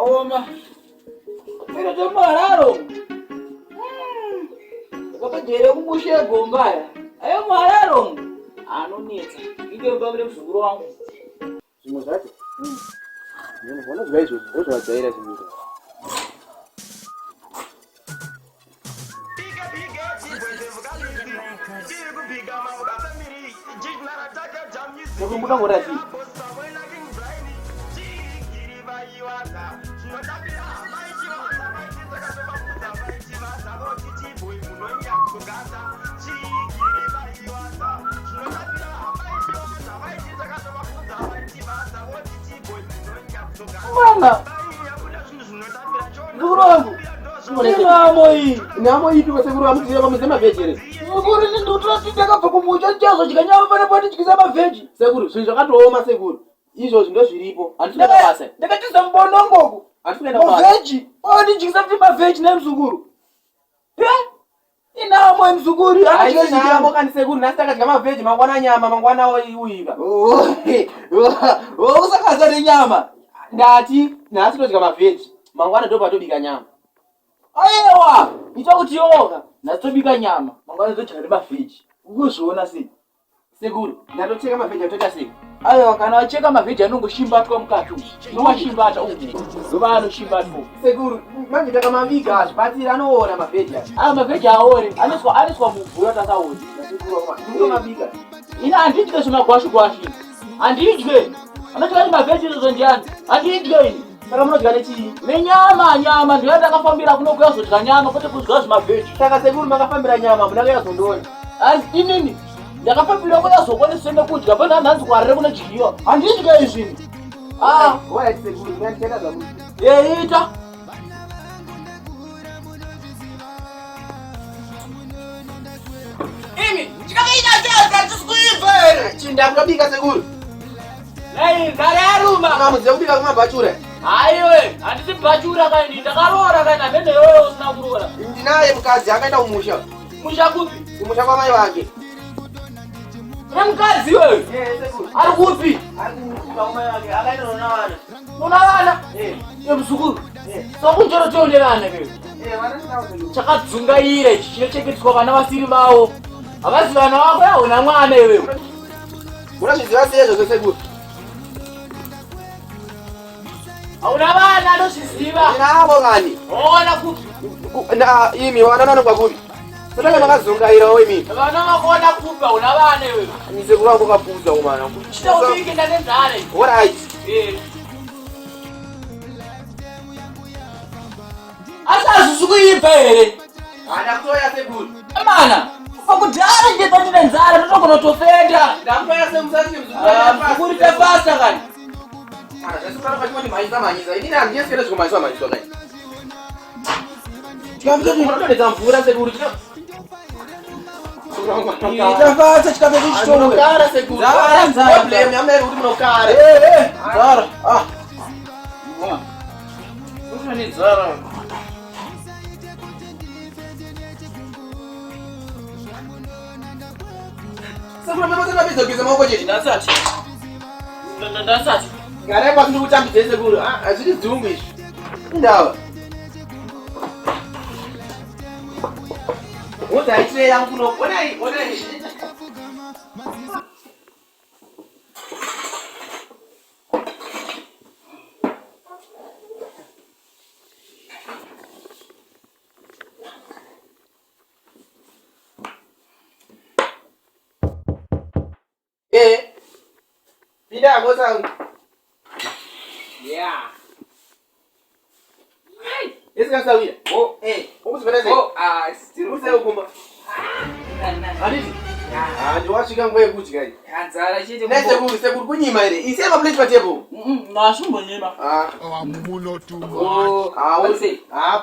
Oma. Pero de mararo. Kapa jere kumushe gombaya. Ayo mararo. Anonetsa. Ike ngabule mzukuru wangu. Zimwe zake? Mbona zaizo? Zote wazaira zimwe. Nakumbuka ngora ati. Mama. Ngurangu. Namo hii tu seguro amkuziya bamezema vegere. Nguri ni ndutra titaka pakumucha chazo chikanyama pane pane chikizama veji. Seguro zvinhu zvakatooma seguro. Izvo ndo zviripo. Andifuna basa. Ndakatiza mbono ngoku. Andifuna basa. Veji. Odi chikisa mtima veji nemzukuru. Inamo mzukuru anachezikamo kandi seguro nasitaka chikama veji mangwana nyama mangwana uyiga. Usakaza nenyama. Ndati nasi ndo chikama veji. Mangwana ndo patobika nyama. Ayewa, itakuti yoga. Natobika nyama. Mangwana ndo chikama veji. Ukuzviona sei? Seguro. Ndatocheka maveji atoita sei? Ayewa kana wacheka maveji anongoshimbatwa mukatu. Nowashimbata uku. Zovano shimbatwa. Seguro. Manje takamavika azvibatsira anoona maveji. Maveji aore. Aniswa mubhuyo tasaona. Seguro kwa. Ndomavika. Ina andidye zvemagwashi gwashi. Andidye. Anocheka maveji izvo ndiani? Andidye ini. Saka munodya nechii? Nenyama ndiyo ndakafambira kuno kuyazodya nyama kwete kudya zvimaveji. Saka seguro makafambira nyama munakayazondona. Asi inini ndakafambira kuyazokwanisende kudya pena nhanzi kwarire kunodyiwa. Andidye izvini. Waya seguro nganditenda zvamuti. Ita. Imi, chikaita chaza tisikuibvere. Chindakabika seguro. Nei, gare aruma. Mamuziya kubika kumabhachure. Aiwe, handisi bhachure kaini, ndakarora kaini amene yoyo usina kurora. Ndinaye mukadzi akaenda kumusha. Musha kupi? Kumusha kwa mai vake. Mukadzi wewe? Seguro. Ari kupi? Ari kwa mai vake akaenda nona vana. Una vana? Mzukuru. Sokunjoro chonde vana wewe. Vana sinawo seguro. Chakadzungaira ichi chinochengetwa vana vasiri vavo. Havazi vana vako yaona mwana iwewe. Unazviziva sei izvozvo seguro? Hauna vana anozviziva. Ndinavo kani. Ona kupi? Imi vana vanobva kupi? Saka makazungairawo imi. Vana vakona kupi hauna vana iwewe. Ni seguro wangu kapuza umana. Chita ubike ndanenzara. Alright. Asazvizi kuipa here. Ndakutoya seguro. Mana, pakudhara nje patine nzara totogona kutofenda. Ndakutoya semusati Kuri tefasta kani. Zvasipana pachimoti mhanyisa. Inini handiyesere zvikomhanyiswa kani. Tikamutoti Unotodedza mvura seguro. itafasa chikapeti chitoro. Munogara seguro. Nzara. Problem yameri kuti munogara. Nzara. Usini nzara. Seguro mapasana pizza kugeza maoko chete. Ndasati. Ndasati. Garai pasi ndikutambidze seguro. Hazviri dzungu izvi. Indava. Wodzaitirei yangu kuno. Onai. Pinda moça. Yeah. Esse cara sabia. Vamos ver esse. Still Você é o comba. Alisi. Ndiwasvika nguva yekudya iyi. Kanzara chete. Seguro kunyima here. Ise maplate patable. Mashumbonyima. Muno tu.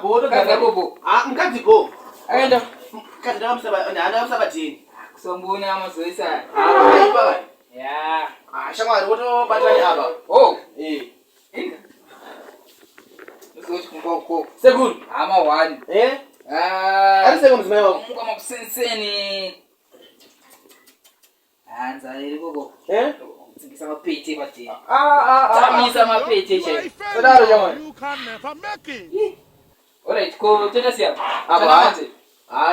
Bodo Kaza bobo. Mukadzi go. Aenda. Mukadzi ndakamusabatini. Kusombona amazoisa. Aipa. Yeah. Shamwari wotobatani apa. Inga. Uzochi kumboko. Seguro. Ama wani. Ari seguro mzimai wako. Mungu makusenseni. Anza iri gogo. Sikisa mapete pati. Tamisa mapete che. You can never make it. Alright, ko tena sia. Apa?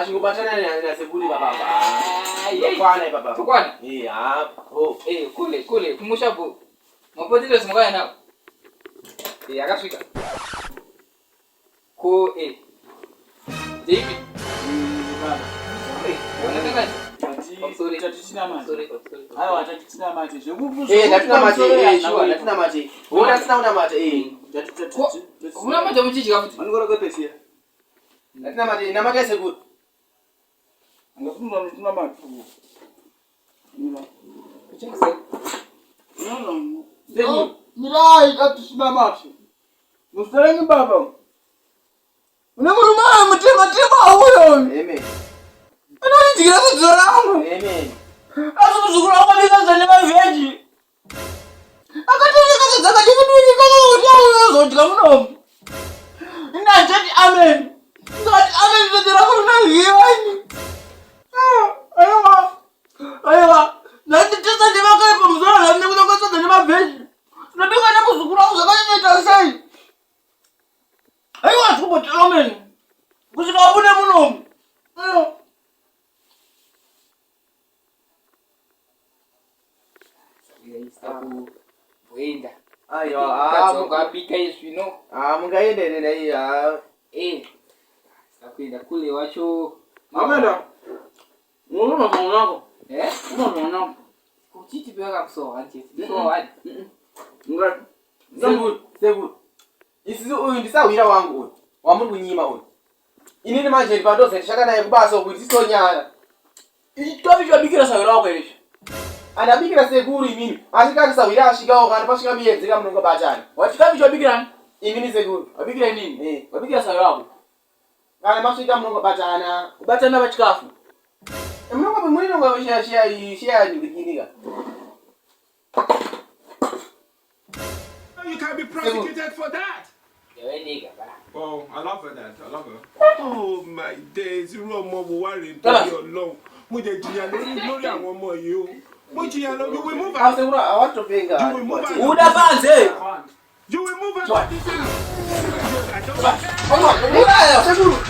Shingopatana na Seguri baba. Kwana baba. Tukwana? Oh. Kule kumusha bu. Mapotile singaya na. Akafika. Ko David. Baba. Wanataka Sorry. Tatisina mate. sorry. Hayo atatisina mate. Natina mate. Sure, natina mate. Wona tsina una mate. Kuna mata mchichi kafuti. Manigora gote sia. Natina mate, na mate Seguri. Ngafuna natina mate. No. Seguri. Mirai tatisina mate. Mustarengi baba. Unamuruma mtema huyo. Amen. Ananijigira kuzolangu. Amen. Azumuzukuru wangu nikazane maveji. Akateka kazaka chikudini kama uzotika muno. Ndachati amen. Ndati amen ndira kuna hiwani. Aiwa. Nditesa ndivakaye pamuzora namne kuzokosa ndine maveji. Ndabika na muzukuru wangu zakanyeta sai. Aiwa tukuboti amen. Kusika abune muno. Kuenda. Ngapika Yesu ino. Mungaende nei Sakwenda kule wacho. Amenda. Muno mwanako. Muno. Kuchiti bega kuso anti. So hadi. Ngati. Seguri. Isizo uyu ndisawira wangu uyu. Wamuri kunyima uyu. Inini manje ndipandoze ndishaka naye kubaso kuti sisonyana. Itobi chobikira sawira wako ishi. Anabikira Seguri imini. Ashikati sawira ashikawo kana pashika miyenzi kamunonga bachani. Wachikabi chobikira Imini Seguri. wabikira nini? Eh. Wabikira sawira wako. Kana mashika munonga bachana. Kubatana bachikafu. Munonga mwinonga shia ndikinika. You can be prosecuted for that. Yawendiga bana. Oh, I love her that. I love her. Oh my days, irú ọmọ wo wá rè nítorí Ọlọ́run. Mo jẹ jìyà lórí àwọn ọmọ yìí o. Mo jìyà lórí you will move her. Segura, I want to bring her. You will move her. Uda banze. You will move her to this house. I don't care. Seguru.